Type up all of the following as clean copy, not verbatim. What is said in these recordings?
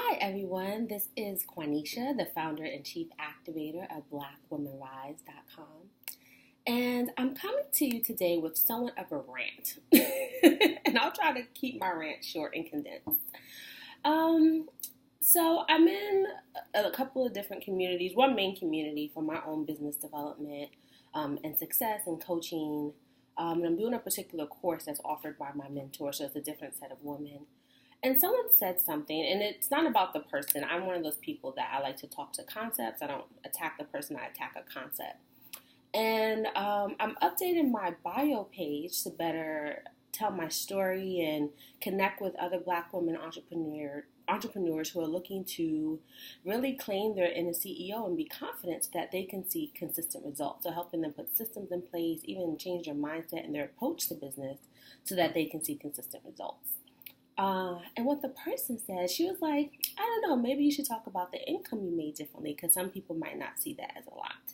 Hi, everyone. This is Quanisha, the founder and chief activator of BlackWomenRise.com. And I'm coming to you today with somewhat of a rant. And I'll try to keep my rant short and condensed. Um, so I'm in a couple of different communities, one main community for my own business development and success and coaching. And I'm doing a particular course that's offered by my mentor, so it's a different set of women. And someone said something, and it's not about the person. I'm one of those people that I like to talk to concepts. I don't attack the person, I attack a concept. And I'm updating my bio page to better tell my story and connect with other Black women entrepreneurs who are looking to really claim their inner CEO and be confident so that they can see consistent results. So helping them put systems in place, even change their mindset and their approach to business so that they can see consistent results. And what the person said, she was like, I don't know, maybe you should talk about the income you made differently because some people might not see that as a lot.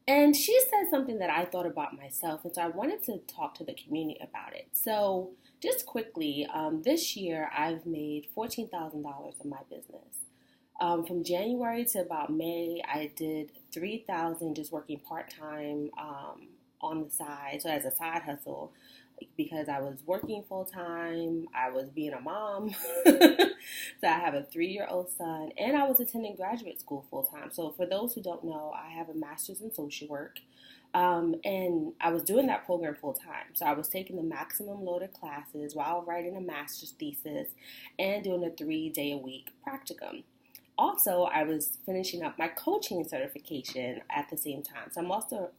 And she said something that I thought about myself, and so I wanted to talk to the community about it. So just quickly, this year I've made $14,000 in my business. From January to about May, I did $3,000 just working part-time on the side, so as a side hustle, because I was working full-time, I was being a mom, so I have a 3-year-old son, and I was attending graduate school full-time. So for those who don't know, I have a master's in social work, and I was doing that program full-time. So I was taking the maximum load of classes while writing a master's thesis and doing a 3-day-a-week practicum. Also, I was finishing up my coaching certification at the same time. So I'm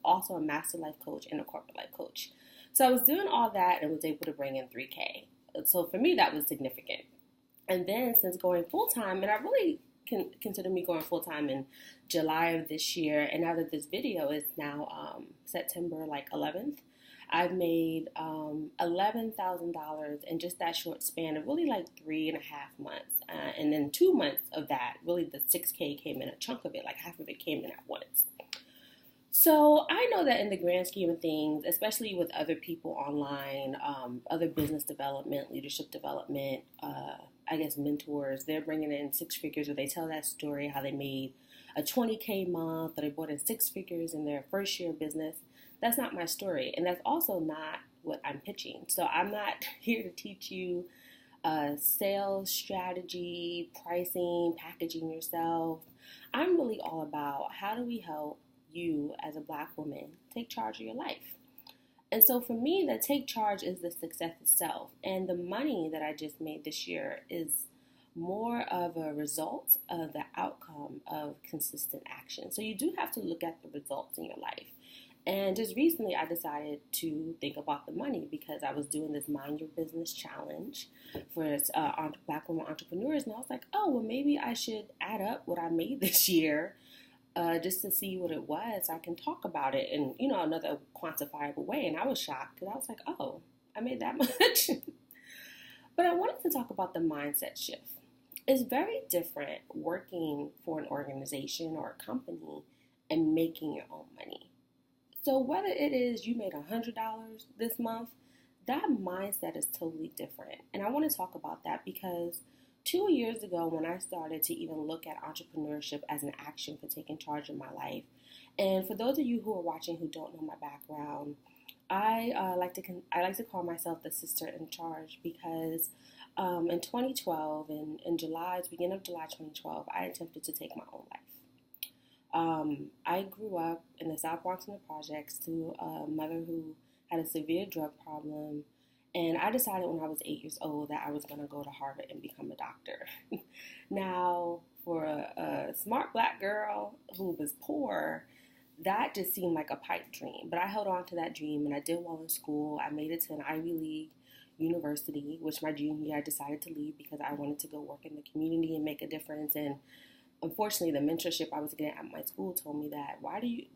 also a master life coach and a corporate life coach. So I was doing all that and was able to bring in $3,000. So for me, that was significant. And then since going full-time, and I really consider me going full-time in July of this year, and now that this video is now September 11th, I've made $11,000 in just that short span of really 3.5 months. And then 2 months of that, really the $6,000 came in, a chunk of it, half of it came in at once. So I know that in the grand scheme of things, especially with other people online, other business development, leadership development, mentors, they're bringing in 6 figures, or they tell that story how they made a $20,000 month, or they brought in 6 figures in their first year of business. That's not my story, and that's also not what I'm pitching. So I'm not here to teach you sales strategy, pricing, packaging yourself. I'm really all about how do we help you as a Black woman take charge of your life. And so for me, the take charge is the success itself. And the money that I just made this year is more of a result of the outcome of consistent action. So you do have to look at the results in your life. And just recently, I decided to think about the money because I was doing this Mind Your Business challenge for Black women entrepreneurs. And I was like, oh, well, maybe I should add up what I made this year just to see what it was. I can talk about it in, another quantifiable way. And I was shocked because I was like, oh, I made that much. But I wanted to talk about the mindset shift. It's very different working for an organization or a company and making your own money. So whether it is you made $100 this month, that mindset is totally different. And I want to talk about that because 2 years ago, when I started to even look at entrepreneurship as an action for taking charge of my life, and for those of you who are watching who don't know my background, I like to call myself the sister in charge because in 2012, in beginning of July 2012, I attempted to take my own life. I grew up in the South Bronx in the projects to a mother who had a severe drug problem. And I decided when I was 8 years old that I was going to go to Harvard and become a doctor. Now, for a smart Black girl who was poor, that just seemed like a pipe dream. But I held on to that dream and I did well in school. I made it to an Ivy League university, which my junior year I decided to leave because I wanted to go work in the community and make a difference. And unfortunately, the mentorship I was getting at my school told me that,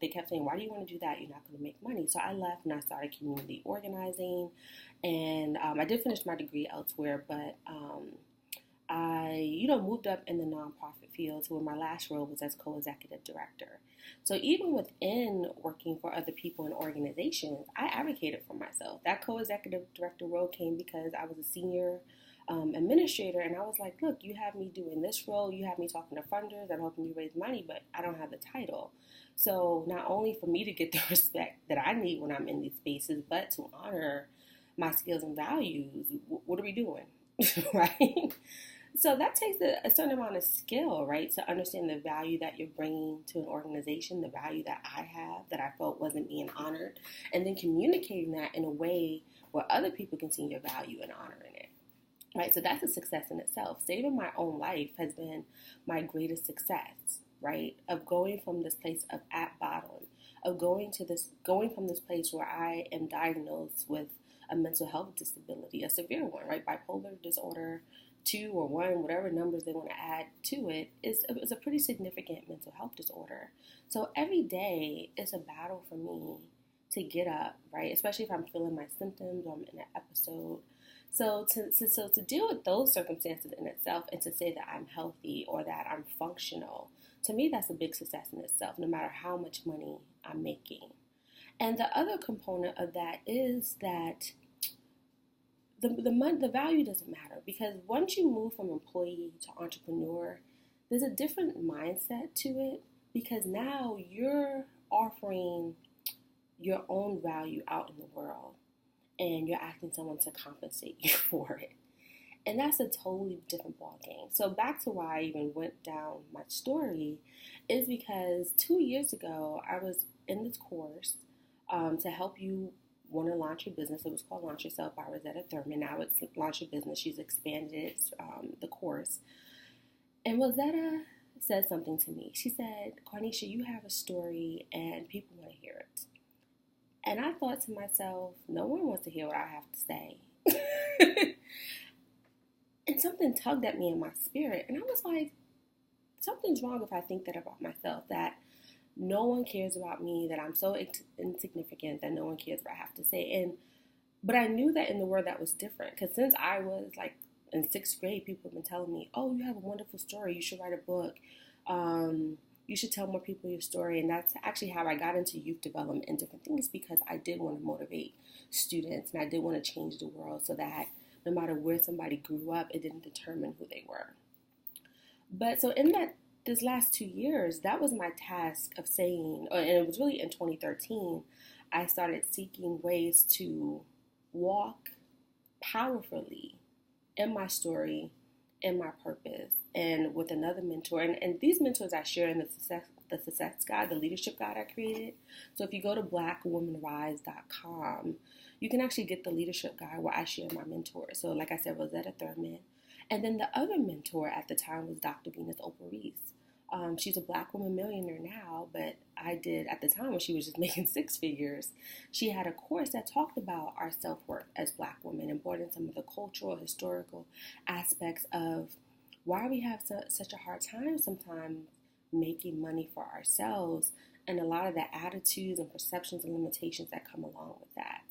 they kept saying, why do you want to do that? You're not going to make money. So I left and I started community organizing. And I did finish my degree elsewhere, but I, moved up in the nonprofit field to where my last role was as co-executive director. So even within working for other people and organizations, I advocated for myself. That co-executive director role came because I was a senior administrator, and I was like, look, you have me doing this role, you have me talking to funders, I'm helping you raise money, but I don't have the title. So not only for me to get the respect that I need when I'm in these spaces, but to honor my skills and values, what are we doing? Right? So that takes a certain amount of skill, right, to understand the value that you're bringing to an organization, the value that I have that I felt wasn't being honored, and then communicating that in a way where other people can see your value and honoring it. Right, so that's a success in itself. Saving my own life has been my greatest success, right? Of going from this place of at bottom, of going from this place where I am diagnosed with a mental health disability, a severe one, right? Bipolar disorder 2 or 1, whatever numbers they want to add to it, is a pretty significant mental health disorder. So every day is a battle for me to get up, right? Especially if I'm feeling my symptoms or I'm in an episode. So to deal with those circumstances in itself, and to say that I'm healthy or that I'm functional, to me that's a big success in itself, no matter how much money I'm making. And the other component of that is that the value doesn't matter, because once you move from employee to entrepreneur, there's a different mindset to it, because now you're offering your own value out in the world, and you're asking someone to compensate you for it. And that's a totally different ballgame. So back to why I even went down my story is because 2 years ago, I was in this course to help you want to launch your business. It was called Launch Yourself by Rosetta Thurman. Now it's Launch Your Business. She's expanded the course. And Rosetta said something to me. She said, Cornisha, you have a story and people want to hear it. And I thought to myself, no one wants to hear what I have to say. And something tugged at me in my spirit. And I was like, something's wrong if I think that about myself, that no one cares about me, that I'm so insignificant, that no one cares what I have to say. But I knew that in the world that was different. Because since I was like in 6th grade, people have been telling me, oh, you have a wonderful story. You should write a book. You should tell more people your story. And that's actually how I got into youth development and different things, because I did want to motivate students, and I did want to change the world so that no matter where somebody grew up, it didn't determine who they were. But so in this last 2 years, that was my task of saying, and it was really in 2013, I started seeking ways to walk powerfully in my story, in my purpose, and with another mentor. And these mentors I share in the success guide, the leadership guide I created. So if you go to blackwomanrise.com, you can actually get the leadership guide where I share my mentors. So like I said, Rosetta Thurman. And then the other mentor at the time was Dr. Venus Operis. She's a Black woman millionaire now, but I did at the time when she was just making 6 figures. She had a course that talked about our self-worth as Black women and brought in some of the cultural, historical aspects of why we have such a hard time sometimes making money for ourselves, and a lot of the attitudes and perceptions and limitations that come along with that.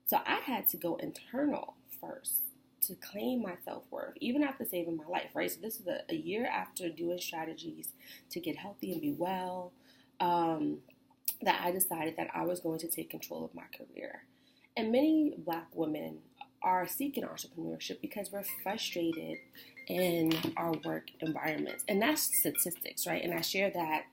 So I had to go internal first to claim my self-worth, even after saving my life, right? So this is a year after doing strategies to get healthy and be well, that I decided that I was going to take control of my career. And many Black women are seeking entrepreneurship because we're frustrated in our work environments. And that's statistics, right? And I share that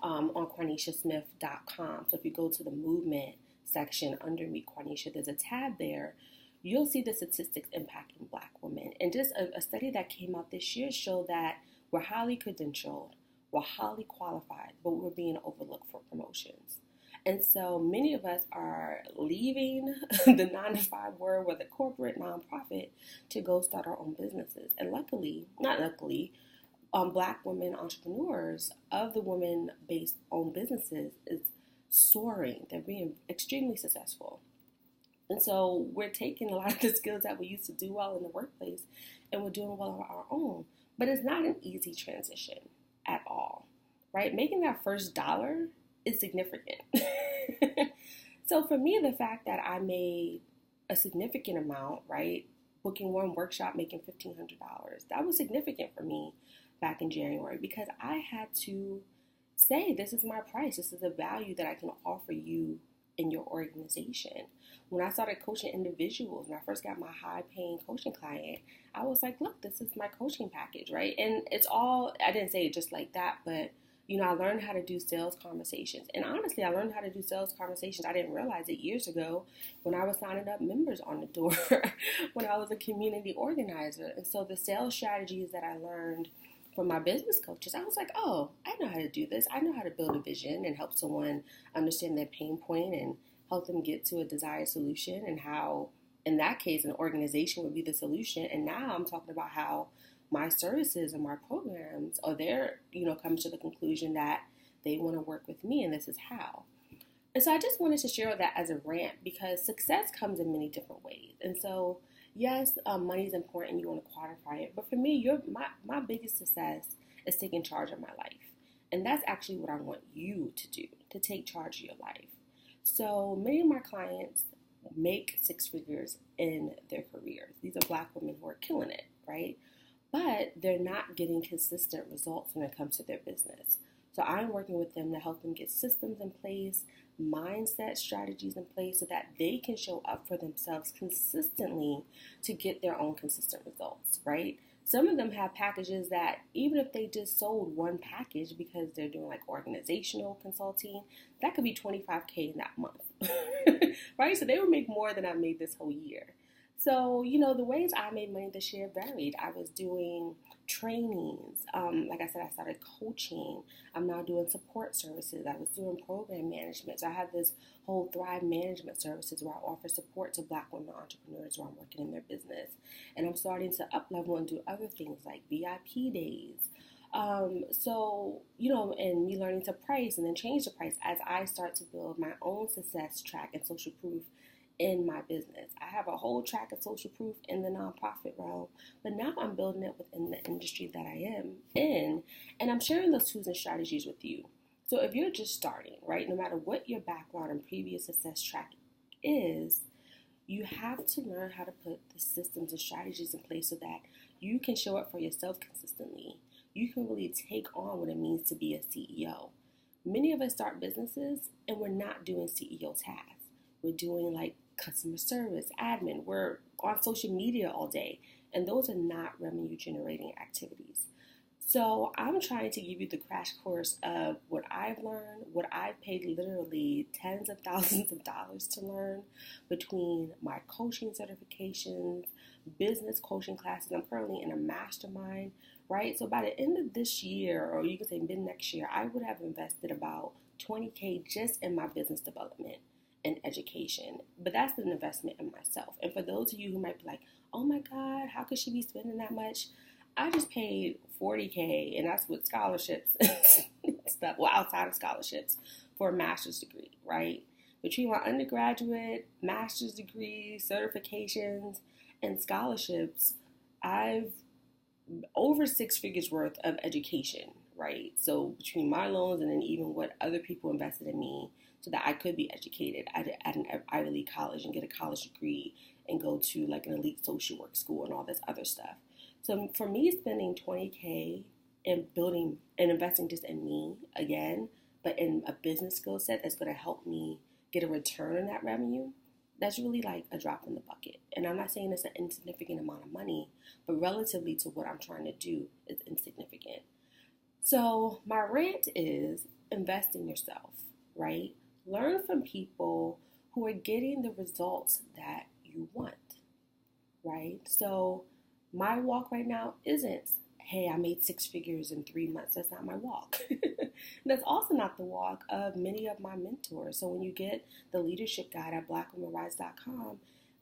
on QuarnishaSmith.com. So if you go to the movement section under Meet Cornisha, there's a tab there. You'll see the statistics impacting Black women. And just a study that came out this year showed that we're highly credentialed, we're highly qualified, but we're being overlooked for promotions. And so many of us are leaving the 9-to-5 world, whether corporate, nonprofit, to go start our own businesses. And Black women entrepreneurs of the women-based owned businesses is soaring. They're being extremely successful. And so we're taking a lot of the skills that we used to do well in the workplace, and we're doing well on our own. But it's not an easy transition at all, right? Making that first dollar is significant. So for me, the fact that I made a significant amount, right, booking one workshop, making $1,500, that was significant for me back in January, because I had to say, this is my price. This is a value that I can offer you in your organization. When I started coaching individuals, when I first got my high-paying coaching client, I was like, look, this is my coaching package, right? And it's all, I didn't say it just like that, but I learned how to do sales conversations. And honestly, I learned how to do sales conversations. I didn't realize it years ago when I was signing up members on the door, when I was a community organizer. And so the sales strategies that I learned from my business coaches, I was like, oh, I know how to do this. I know how to build a vision and help someone understand their pain point and help them get to a desired solution, and how, in that case, an organization would be the solution. And now I'm talking about how my services and my programs are there, coming to the conclusion that they want to work with me, and this is how. And so I just wanted to share that as a rant, because success comes in many different ways. And so, yes, money is important. You want to quantify it. But for me, my biggest success is taking charge of my life. And that's actually what I want you to do, to take charge of your life. So many of my clients make six figures in their careers. These are Black women who are killing it, right? But they're not getting consistent results when it comes to their business. So I'm working with them to help them get systems in place, mindset strategies in place, so that they can show up for themselves consistently to get their own consistent results, right? Some of them have packages that, even if they just sold one package because they're doing like organizational consulting, that could be $25K in that month, right? So they would make more than I made this whole year. So, the ways I made money this year varied. I was doing trainings. Like I said, I started coaching. I'm now doing support services. I was doing program management. So I have this whole Thrive Management Services where I offer support to Black women entrepreneurs who are working in their business. And I'm starting to up-level and do other things like VIP days. And me learning to price and then change the price as I start to build my own success track and social proof in my business. I have a whole track of social proof in the nonprofit realm, but now I'm building it within the industry that I am in, and I'm sharing those tools and strategies with you. So if you're just starting, right, no matter what your background and previous success track is, you have to learn how to put the systems and strategies in place so that you can show up for yourself consistently. You can really take on what it means to be a CEO. Many of us start businesses and we're not doing CEO tasks. We're doing like customer service, admin. We're on social media all day, and those are not revenue generating activities. So I'm trying to give you the crash course of what I've learned, what I've paid literally tens of thousands of dollars to learn, between my coaching certifications, business coaching classes. I'm currently in a mastermind, right? So by the end of this year, or you could say mid next year, I would have invested about $20K just in my business development and education. But that's an investment in myself. And for those of you who might be like, oh my God, how could she be spending that much? I just paid $40K, and that's with scholarships and stuff, well, outside of scholarships, for a master's degree, right? Between my undergraduate, master's degree, certifications, and scholarships, I've over six figures worth of education, right? So between my loans and then even what other people invested in me so that I could be educated at an Ivy League college and get a college degree and go to like an elite social work school and all this other stuff. So for me, spending $20K and building and investing just in me again, but in a business skill set that's going to help me get a return on that revenue, that's really like a drop in the bucket. And I'm not saying it's an insignificant amount of money, but relatively to what I'm trying to do, it's insignificant. So my rant is invest in yourself, right? Learn from people who are getting the results that you want, right? So my walk right now isn't, hey, I made six figures in 3 months. That's not my walk. That's also not the walk of many of my mentors. So when you get the leadership guide at blackwomanrise.com,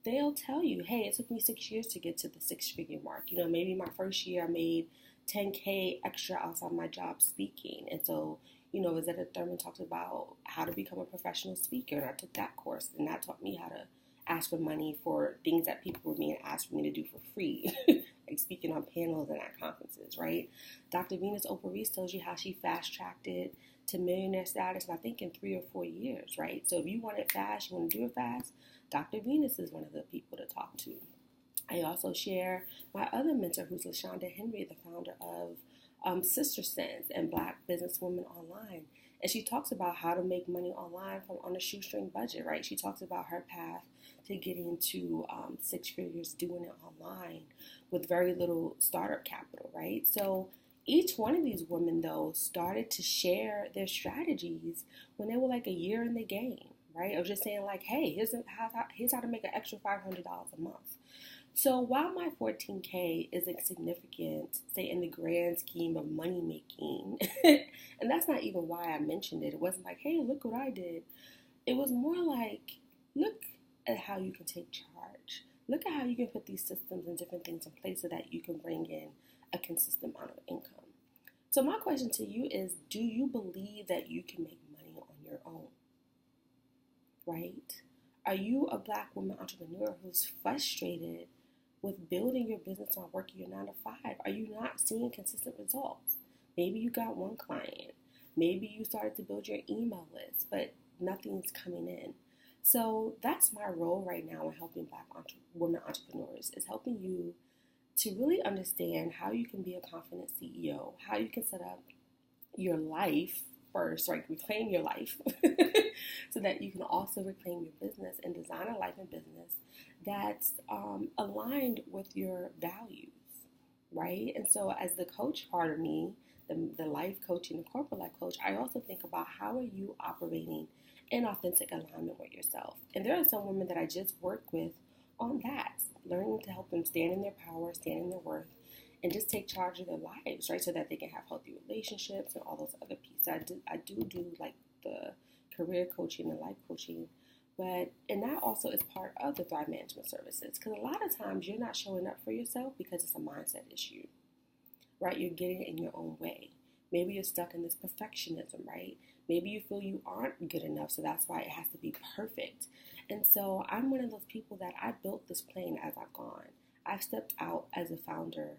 they'll tell you, hey, it took me 6 years to get to the six-figure mark. Maybe my first year I made $10K extra outside my job speaking. And so, Rosetta Thurman talks about how to become a professional speaker. And I took that course, and that taught me how to ask for money for things that people were being asked for me to do for free, like speaking on panels and at conferences, right? Dr. Venus Oprah Reese tells you how she fast-tracked it to millionaire status, I think, in 3 or 4 years, right? So if you want it fast, you want to do it fast, Dr. Venus is one of the people to talk to. I also share my other mentor, who's LaShonda Henry, the founder of Sister Sense and Black Businesswomen Online. And she talks about how to make money online from on a shoestring budget, right? She talks about her path to getting to 6 figures doing it online with very little startup capital, right? So each one of these women, though, started to share their strategies when they were like a year in the game, right? Of just saying like, hey, here's how to make an extra $500 a month. So while my 14K isn't significant, say in the grand scheme of money making, and that's not even why I mentioned it. It wasn't like, hey, look what I did. It was more like, look at how you can take charge. Look at how you can put these systems and different things in place so that you can bring in a consistent amount of income. So my question to you is, do you believe that you can make money on your own? Right? Are you a Black woman entrepreneur who's frustrated with building your business on working your 9 to 5? Are you not seeing consistent results? Maybe you got one client. Maybe you started to build your email list, but nothing's coming in. So that's my role right now in helping Black women entrepreneurs, is helping you to really understand how you can be a confident CEO, how you can set up your life first, right? Reclaim your life so that you can also reclaim your business and design a life and business that's aligned with your values, right? And so as the coach part of me, the life coaching, the corporate life coach, I also think about how are you operating in authentic alignment with yourself. And there are some women that I just work with on that, learning to help them stand in their power, stand in their worth, and just take charge of their lives, right? So that they can have healthy relationships and all those other pieces. I do like the career coaching and life coaching, and that also is part of the Thrive Management Services, because a lot of times you're not showing up for yourself because it's a mindset issue, right? You're getting in your own way. Maybe you're stuck in this perfectionism, right? Maybe you feel you aren't good enough, so that's why it has to be perfect. And so I'm one of those people that I built this plane as I've gone. I've stepped out as a founder,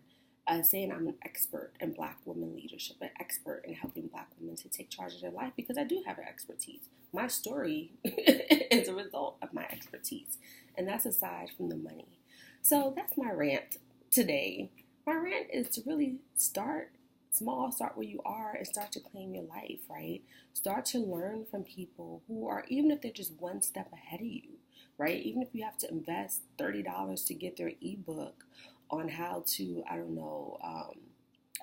saying I'm an expert in Black women leadership, an expert in helping Black women to take charge of their life, because I do have an expertise. My story is a result of my expertise, and that's aside from the money. So that's my rant today. My rant is to really start small, start where you are, and start to claim your life, right? Start to learn from people who are, even if they're just one step ahead of you, right? Even if you have to invest $30 to get their ebook on how to,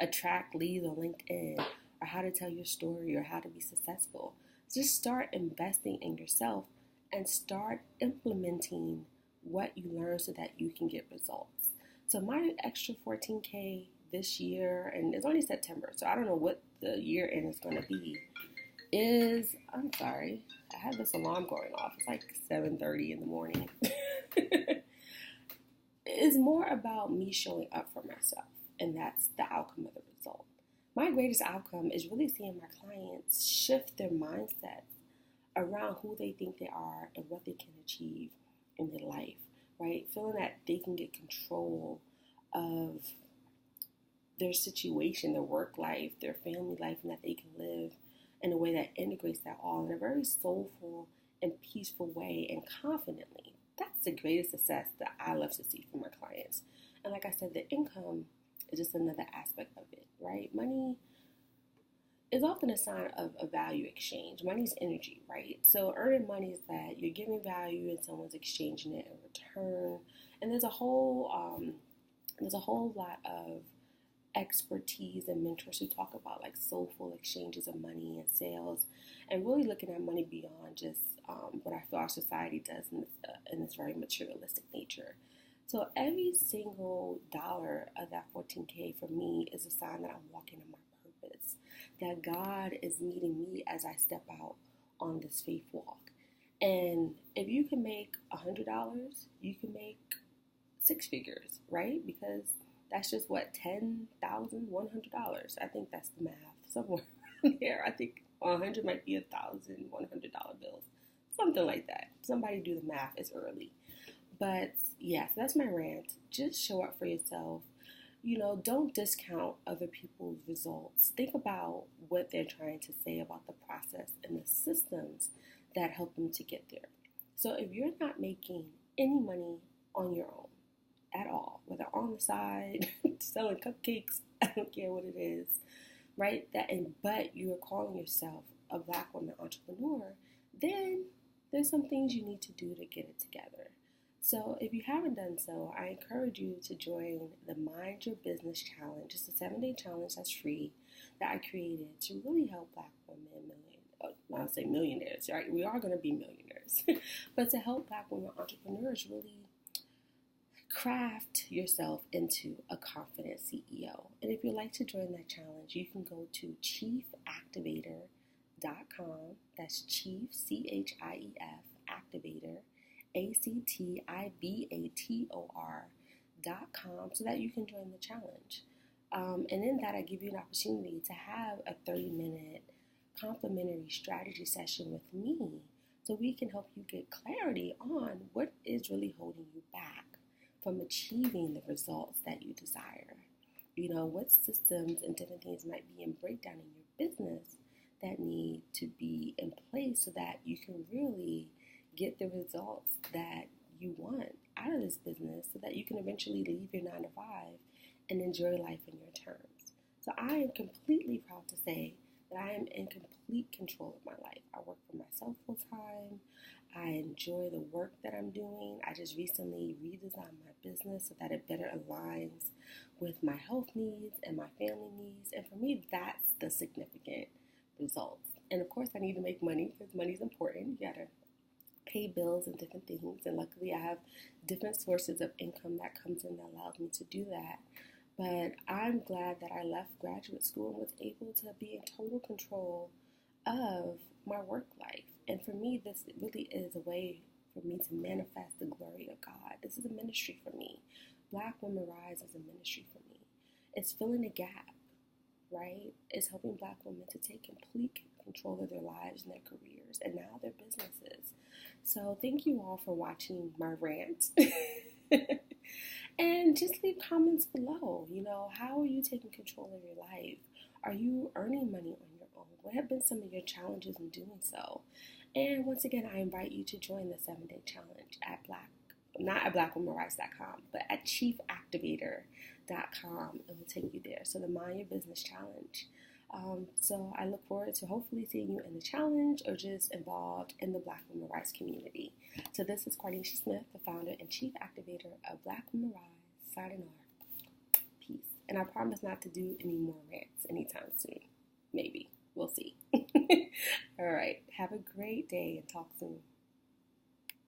attract leads on LinkedIn, or how to tell your story, or how to be successful. Just start investing in yourself and start implementing what you learn so that you can get results. So my extra 14K this year, and it's only September, so I don't know what the year end is going to be, I'm sorry, I had this alarm going off. It's like 7:30 in the morning. It's more about me showing up for myself, and that's the outcome of the result. My greatest outcome is really seeing my clients shift their mindsets around who they think they are and what they can achieve in their life, right? Feeling that they can get control of their situation, their work life, their family life, and that they can live in a way that integrates that all in a very soulful and peaceful way and confidently. That's the greatest success that I love to see from my clients. And like I said, the income is just another aspect of it, right? Money is often a sign of a value exchange. Money's energy, right? So earning money is that you're giving value and someone's exchanging it in return. And there's a whole lot of expertise and mentors who talk about like soulful exchanges of money and sales, and really looking at money beyond just what I feel our society does in this very materialistic nature. So every single dollar of that 14K for me is a sign that I'm walking in my purpose, that God is meeting me as I step out on this faith walk. And if you can make $100, you can make 6 figures, right? Because that's just what, $10,100. I think that's the math somewhere around there. I think 100 might be $1,100 bills, something like that. Somebody do the math. It's early, but yeah. So that's my rant. Just show up for yourself. Don't discount other people's results. Think about what they're trying to say about the process and the systems that help them to get there. So if you're not making any money on your own at all, whether on the side, selling cupcakes, I don't care what it is, right? But you are calling yourself a Black woman entrepreneur, then there's some things you need to do to get it together. So if you haven't done so, I encourage you to join the Mind Your Business Challenge. It's a 7-day challenge that's free that I created to really help Black women, I'll say millionaires, right? We are going to be millionaires, but to help Black women entrepreneurs really craft yourself into a confident CEO. And if you'd like to join that challenge, you can go to chiefactivator.com. That's Chief, CHIEF, Activator, ACTIVATOR.com, so that you can join the challenge. And in that, I give you an opportunity to have a 30-minute complimentary strategy session with me so we can help you get clarity on what is really holding you back from achieving the results that you desire. What systems and different things might be in breakdown in your business that need to be in place so that you can really get the results that you want out of this business so that you can eventually leave your 9 to 5 and enjoy life in your terms. So I am completely proud to say that I am in complete control of my life. I work for myself full time. I enjoy the work that I'm doing. I just recently redesigned my business so that it better aligns with my health needs and my family needs. And for me, that's the significant results. And of course, I need to make money because money is important. You gotta pay bills and different things. And luckily, I have different sources of income that comes in that allows me to do that. But I'm glad that I left graduate school and was able to be in total control of my work life. And for me, this really is a way for me to manifest the glory of God. This is a ministry for me. Black Women Rise is a ministry for me. It's filling a gap, right? It's helping Black women to take complete control of their lives and their careers and now their businesses. So thank you all for watching my rant. And just leave comments below. How are you taking control of your life? Are you earning money on your own? What have been some of your challenges in doing so? And once again, I invite you to join the 7-day challenge at not at blackwomanrise.com, but at chiefactivator.com. It will take you there. So the Mind Your Business Challenge. So I look forward to hopefully seeing you in the challenge or just involved in the Black Women Rise community. So this is Quardisha Smith, the founder and chief activator of Black Women Rise, signing off. Peace. And I promise not to do any more rants anytime soon. Maybe. We'll see. All right. Have a great day and talk soon.